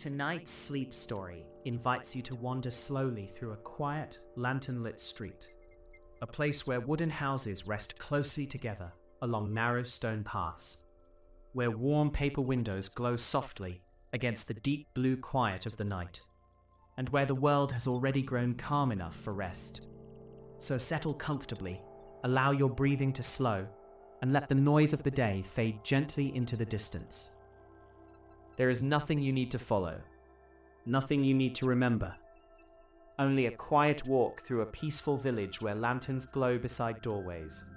Tonight's sleep story invites you to wander slowly through a quiet, lantern-lit street. A place where wooden houses rest closely together along narrow stone paths. Where warm paper windows glow softly against the deep blue quiet of the night. And where the world has already grown calm enough for rest. So settle comfortably, allow your breathing to slow, and let the noise of the day fade gently into the distance. There is nothing you need to follow, nothing you need to remember. Only a quiet walk through a peaceful village where lanterns glow beside doorways,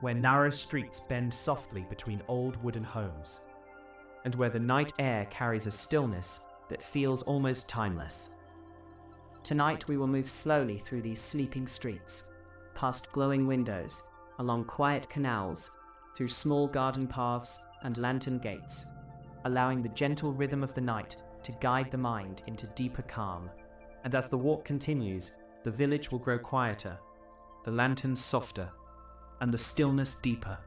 where narrow streets bend softly between old wooden homes, and where the night air carries a stillness that feels almost timeless. Tonight we will move slowly through these sleeping streets, past glowing windows, along quiet canals, through small garden paths and lantern gates, allowing the gentle rhythm of the night to guide the mind into deeper calm. And as the walk continues, the village will grow quieter, the lanterns softer, and the stillness deeper,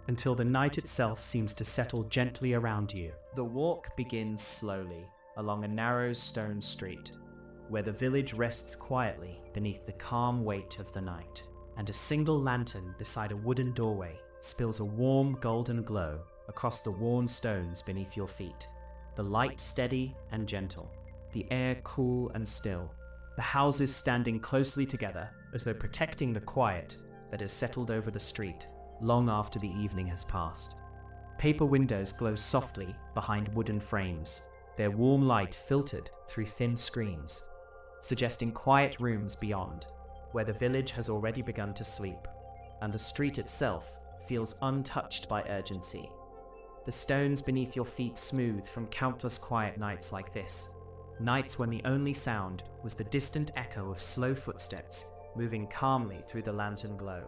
until the night itself seems to settle gently around you. The walk begins slowly along a narrow stone street, where the village rests quietly beneath the calm weight of the night, and a single lantern beside a wooden doorway spills a warm golden glow across the worn stones beneath your feet. The light steady and gentle, the air cool and still, the houses standing closely together as though protecting the quiet that has settled over the street long after the evening has passed. Paper windows glow softly behind wooden frames, their warm light filtered through thin screens, suggesting quiet rooms beyond, where the village has already begun to sleep, and the street itself feels untouched by urgency. The stones beneath your feet smooth from countless quiet nights like this, nights when the only sound was the distant echo of slow footsteps moving calmly through the lantern glow.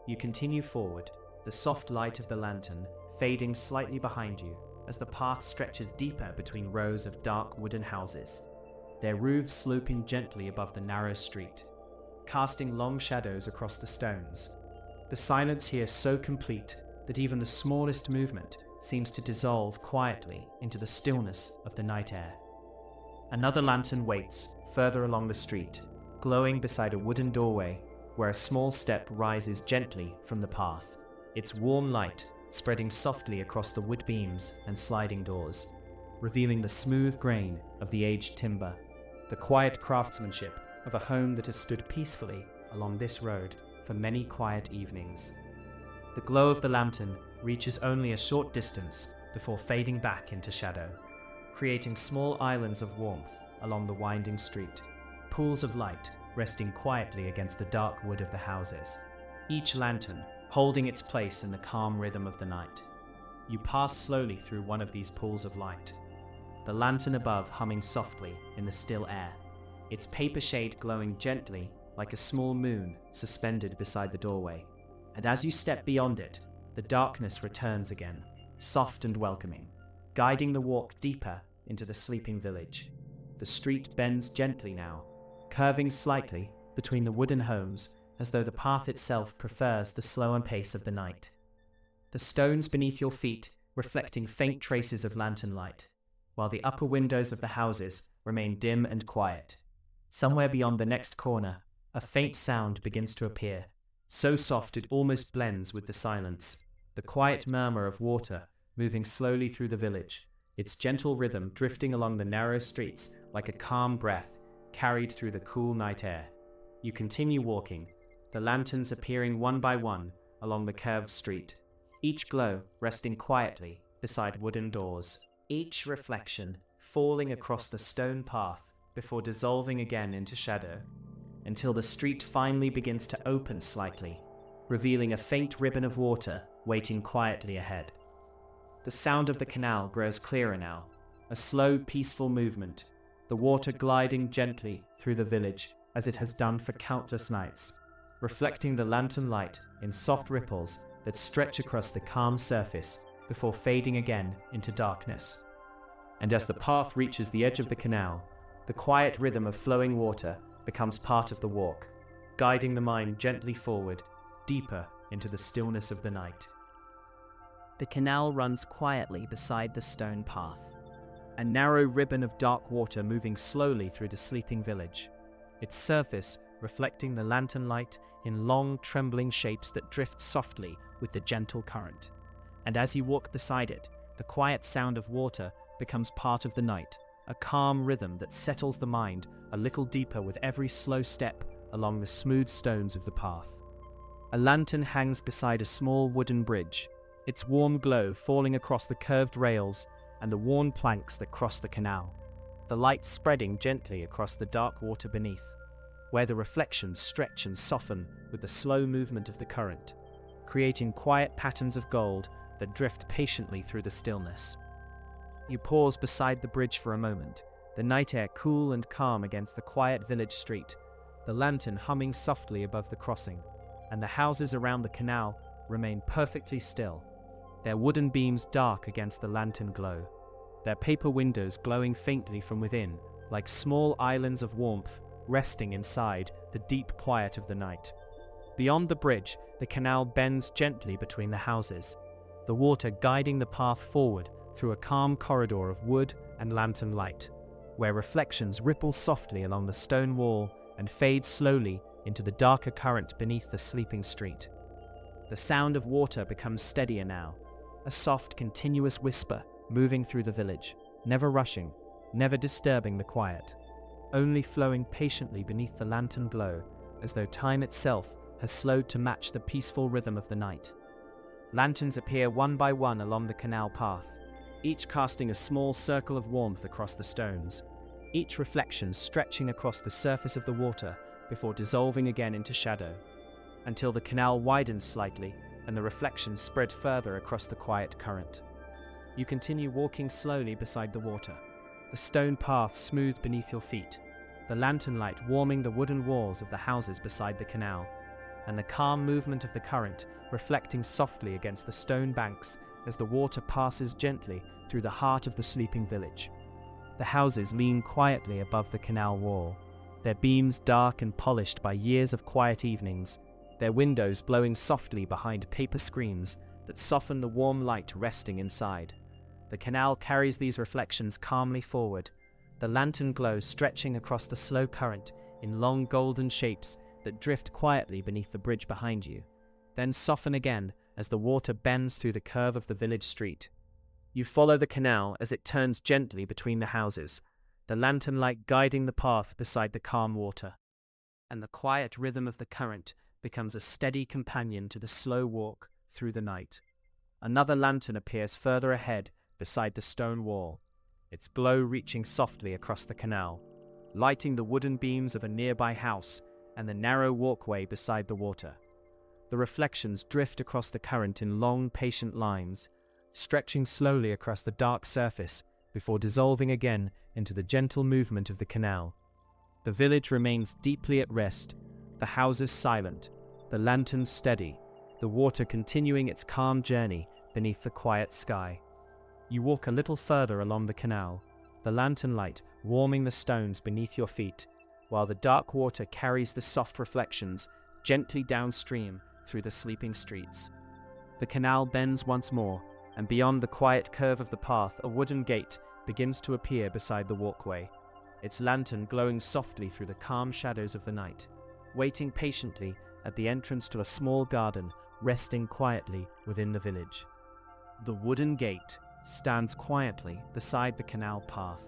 You continue forward, the soft light of the lantern fading slightly behind you as the path stretches deeper between rows of dark wooden houses, their roofs sloping gently above the narrow street, casting long shadows across the stones. The silence here so complete that even the smallest movement seems to dissolve quietly into the stillness of the night air. Another lantern waits further along the street, glowing beside a wooden doorway where a small step rises gently from the path, its warm light spreading softly across the wood beams and sliding doors, revealing the smooth grain of the aged timber, the quiet craftsmanship of a home that has stood peacefully along this road for many quiet evenings. The glow of the lantern reaches only a short distance before fading back into shadow, creating small islands of warmth along the winding street, pools of light resting quietly against the dark wood of the houses, each lantern holding its place in the calm rhythm of the night. You pass slowly through one of these pools of light, the lantern above humming softly in the still air, its paper shade glowing gently like a small moon suspended beside the doorway. And as you step beyond it, the darkness returns again, soft and welcoming, guiding the walk deeper into the sleeping village. The street bends gently now, curving slightly between the wooden homes as though the path itself prefers the slower pace of the night. The stones beneath your feet reflecting faint traces of lantern light, while the upper windows of the houses remain dim and quiet. Somewhere beyond the next corner, a faint sound begins to appear, so soft it almost blends with the silence, the quiet murmur of water moving slowly through the village, its gentle rhythm drifting along the narrow streets like a calm breath carried through the cool night air. You continue walking, the lanterns appearing one by one along the curved street, each glow resting quietly beside wooden doors, each reflection falling across the stone path before dissolving again into shadow, until the street finally begins to open slightly, revealing a faint ribbon of water waiting quietly ahead. The sound of the canal grows clearer now, a slow, peaceful movement, the water gliding gently through the village as it has done for countless nights, reflecting the lantern light in soft ripples that stretch across the calm surface before fading again into darkness. And as the path reaches the edge of the canal, the quiet rhythm of flowing water becomes part of the walk, guiding the mind gently forward, deeper into the stillness of the night. The canal runs quietly beside the stone path, a narrow ribbon of dark water moving slowly through the sleeping village, its surface reflecting the lantern light in long, trembling shapes that drift softly with the gentle current. And as you walk beside it, the quiet sound of water becomes part of the night, a calm rhythm that settles the mind a little deeper with every slow step along the smooth stones of the path. A lantern hangs beside a small wooden bridge, its warm glow falling across the curved rails and the worn planks that cross the canal, the light spreading gently across the dark water beneath, where the reflections stretch and soften with the slow movement of the current, creating quiet patterns of gold that drift patiently through the stillness. You pause beside the bridge for a moment, the night air cool and calm against the quiet village street, the lantern humming softly above the crossing, and the houses around the canal remain perfectly still, their wooden beams dark against the lantern glow, their paper windows glowing faintly from within, like small islands of warmth resting inside the deep quiet of the night. Beyond the bridge, the canal bends gently between the houses, the water guiding the path forward through a calm corridor of wood and lantern light, where reflections ripple softly along the stone wall and fade slowly into the darker current beneath the sleeping street. The sound of water becomes steadier now, a soft, continuous whisper moving through the village, never rushing, never disturbing the quiet, only flowing patiently beneath the lantern glow, as though time itself has slowed to match the peaceful rhythm of the night. Lanterns appear one by one along the canal path, each casting a small circle of warmth across the stones, each reflection stretching across the surface of the water before dissolving again into shadow, until the canal widens slightly and the reflections spread further across the quiet current. You continue walking slowly beside the water, the stone path smooth beneath your feet, the lantern light warming the wooden walls of the houses beside the canal, and the calm movement of the current reflecting softly against the stone banks as the water passes gently through the heart of the sleeping village. The houses lean quietly above the canal wall, their beams dark and polished by years of quiet evenings, their windows blowing softly behind paper screens that soften the warm light resting inside. The canal carries these reflections calmly forward, the lantern glow stretching across the slow current in long golden shapes that drift quietly beneath the bridge behind you, then soften again as the water bends through the curve of the village street. You follow the canal as it turns gently between the houses, the lantern light guiding the path beside the calm water, and the quiet rhythm of the current becomes a steady companion to the slow walk through the night. Another lantern appears further ahead beside the stone wall, its glow reaching softly across the canal, lighting the wooden beams of a nearby house and the narrow walkway beside the water. The reflections drift across the current in long, patient lines, stretching slowly across the dark surface before dissolving again into the gentle movement of the canal. The village remains deeply at rest, the houses silent, the lanterns steady, the water continuing its calm journey beneath the quiet sky. You walk a little further along the canal, the lantern light warming the stones beneath your feet, while the dark water carries the soft reflections gently downstream through the sleeping streets. The canal bends once more, and beyond the quiet curve of the path, a wooden gate begins to appear beside the walkway, its lantern glowing softly through the calm shadows of the night, waiting patiently at the entrance to a small garden resting quietly within the village. The wooden gate stands quietly beside the canal path,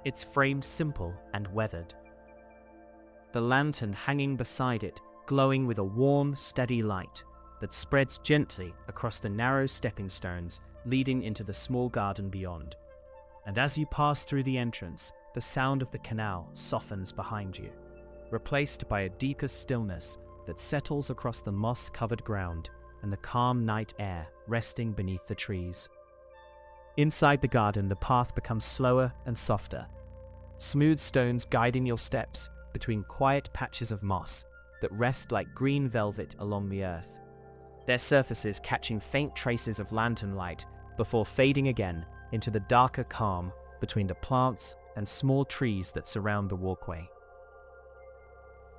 its frame simple and weathered. The lantern hanging beside it glowing with a warm, steady light that spreads gently across the narrow stepping stones leading into the small garden beyond. And as you pass through the entrance, the sound of the canal softens behind you, replaced by a deeper stillness that settles across the moss-covered ground and the calm night air resting beneath the trees. Inside the garden, the path becomes slower and softer, smooth stones guiding your steps between quiet patches of moss that rest like green velvet along the earth, their surfaces catching faint traces of lantern light before fading again into the darker calm between the plants and small trees that surround the walkway.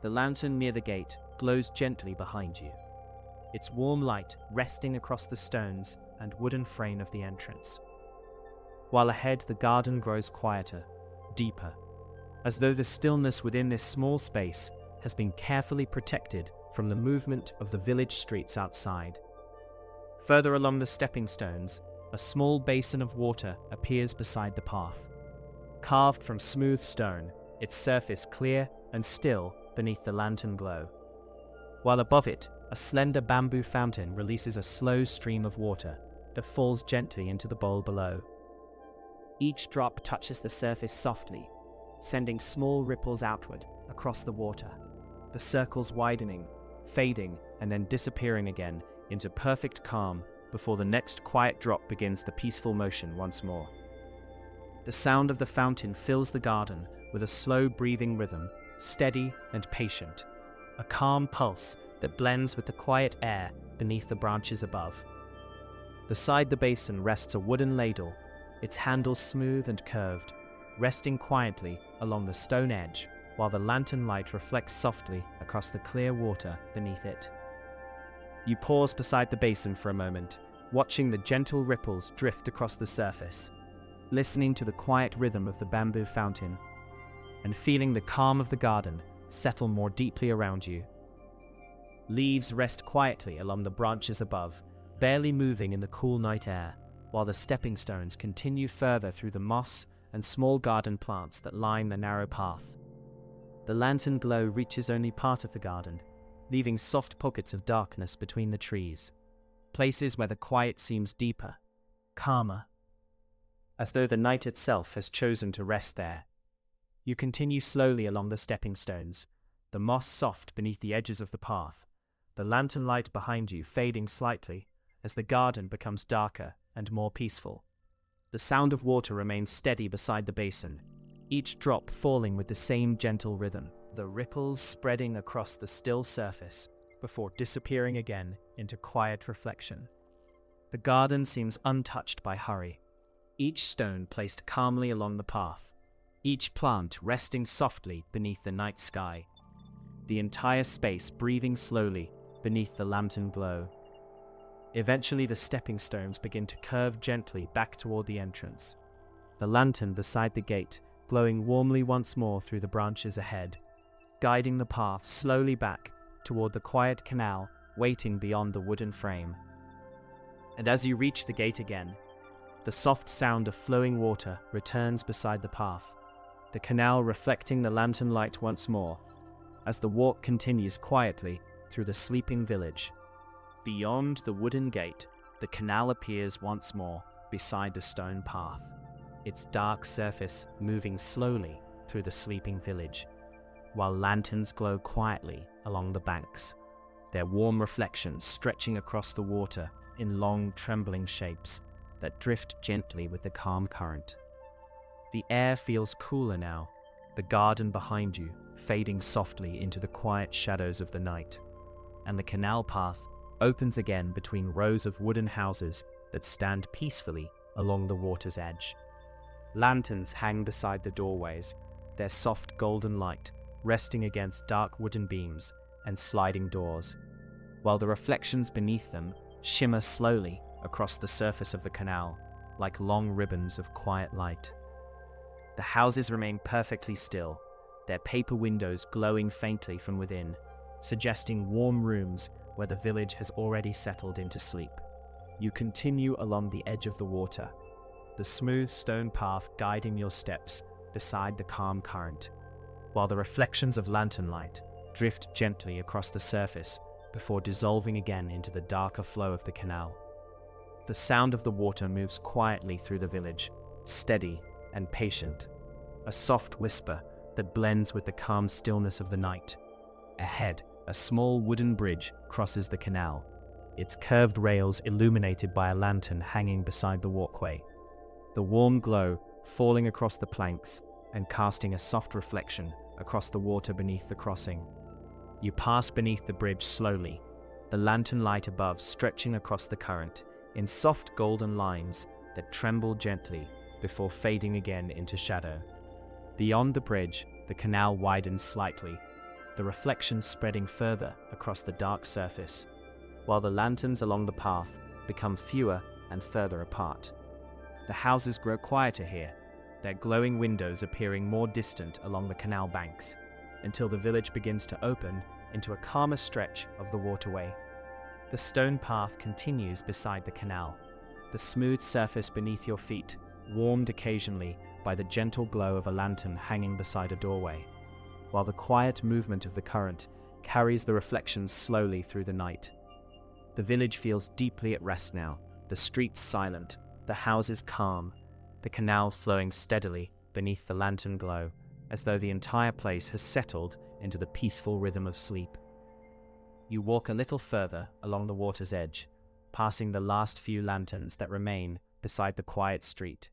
The lantern near the gate glows gently behind you, its warm light resting across the stones and wooden frame of the entrance. while ahead the garden grows quieter, deeper, as though the stillness within this small space has been carefully protected from the movement of the village streets outside. Further along the stepping stones, a small basin of water appears beside the path. Carved from smooth stone, its surface clear and still beneath the lantern glow. While above it, a slender bamboo fountain releases a slow stream of water that falls gently into the bowl below. Each drop touches the surface softly, sending small ripples outward across the water, the circles widening, fading, and then disappearing again into perfect calm before the next quiet drop begins the peaceful motion once more. The sound of the fountain fills the garden with a slow breathing rhythm, steady and patient, a calm pulse that blends with the quiet air beneath the branches above. Beside the basin rests a wooden ladle, its handle smooth and curved, resting quietly along the stone edge while the lantern light reflects softly across the clear water beneath it. You pause beside the basin for a moment, watching the gentle ripples drift across the surface, listening to the quiet rhythm of the bamboo fountain, and feeling the calm of the garden settle more deeply around you. Leaves rest quietly along the branches above, barely moving in the cool night air, while the stepping stones continue further through the moss and small garden plants that line the narrow path. The lantern glow reaches only part of the garden, leaving soft pockets of darkness between the trees, places where the quiet seems deeper, calmer, as though the night itself has chosen to rest there. You continue slowly along the stepping stones, the moss soft beneath the edges of the path, the lantern light behind you fading slightly as the garden becomes darker and more peaceful. The sound of water remains steady beside the basin, each drop falling with the same gentle rhythm, the ripples spreading across the still surface before disappearing again into quiet reflection. The garden seems untouched by hurry, each stone placed calmly along the path, each plant resting softly beneath the night sky, the entire space breathing slowly beneath the lantern glow. Eventually the stepping stones begin to curve gently back toward the entrance, the lantern beside the gate glowing warmly once more through the branches ahead, guiding the path slowly back toward the quiet canal waiting beyond the wooden frame. And as you reach the gate again, the soft sound of flowing water returns beside the path, the canal reflecting the lantern light once more, as the walk continues quietly through the sleeping village. Beyond the wooden gate, the canal appears once more beside the stone path, its dark surface moving slowly through the sleeping village, while lanterns glow quietly along the banks, their warm reflections stretching across the water in long, trembling shapes that drift gently with the calm current. The air feels cooler now, the garden behind you fading softly into the quiet shadows of the night, and the canal path opens again between rows of wooden houses that stand peacefully along the water's edge. Lanterns hang beside the doorways, their soft golden light resting against dark wooden beams and sliding doors, while the reflections beneath them shimmer slowly across the surface of the canal like long ribbons of quiet light. The houses remain perfectly still, their paper windows glowing faintly from within, suggesting warm rooms where the village has already settled into sleep. You continue along the edge of the water, the smooth stone path guiding your steps beside the calm current, while the reflections of lantern light drift gently across the surface before dissolving again into the darker flow of the canal. The sound of the water moves quietly through the village, steady and patient, a soft whisper that blends with the calm stillness of the night. Ahead, a small wooden bridge crosses the canal, its curved rails illuminated by a lantern hanging beside the walkway, the warm glow falling across the planks and casting a soft reflection across the water beneath the crossing. You pass beneath the bridge slowly, the lantern light above stretching across the current in soft golden lines that tremble gently before fading again into shadow. Beyond the bridge, the canal widens slightly, the reflections spreading further across the dark surface, while the lanterns along the path become fewer and further apart. The houses grow quieter here, their glowing windows appearing more distant along the canal banks, until the village begins to open into a calmer stretch of the waterway. The stone path continues beside the canal, the smooth surface beneath your feet warmed occasionally by the gentle glow of a lantern hanging beside a doorway, while the quiet movement of the current carries the reflections slowly through the night. The village feels deeply at rest now, the streets silent, the houses calm, the canal flowing steadily beneath the lantern glow, as though the entire place has settled into the peaceful rhythm of sleep. You walk a little further along the water's edge, passing the last few lanterns that remain beside the quiet street,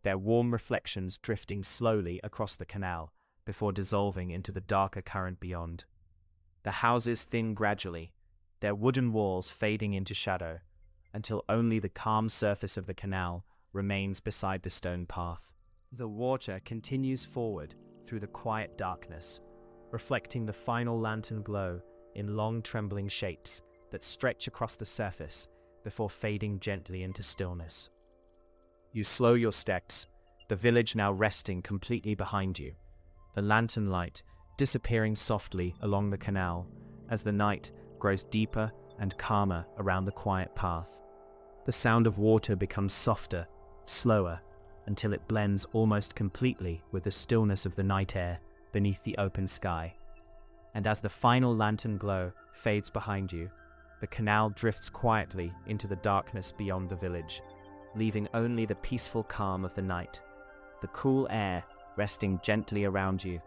their warm reflections drifting slowly across the canal before dissolving into the darker current beyond. The houses thin gradually, their wooden walls fading into shadow, until only the calm surface of the canal remains beside the stone path. The water continues forward through the quiet darkness, reflecting the final lantern glow in long trembling shapes that stretch across the surface before fading gently into stillness. You slow your steps, the village now resting completely behind you, the lantern light disappearing softly along the canal as the night grows deeper and calmer around the quiet path. The sound of water becomes softer, slower, until it blends almost completely with the stillness of the night air beneath the open sky. And as the final lantern glow fades behind you, the canal drifts quietly into the darkness beyond the village, leaving only the peaceful calm of the night, the cool air resting gently around you,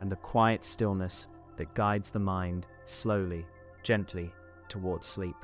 and the quiet stillness that guides the mind slowly, gently towards sleep.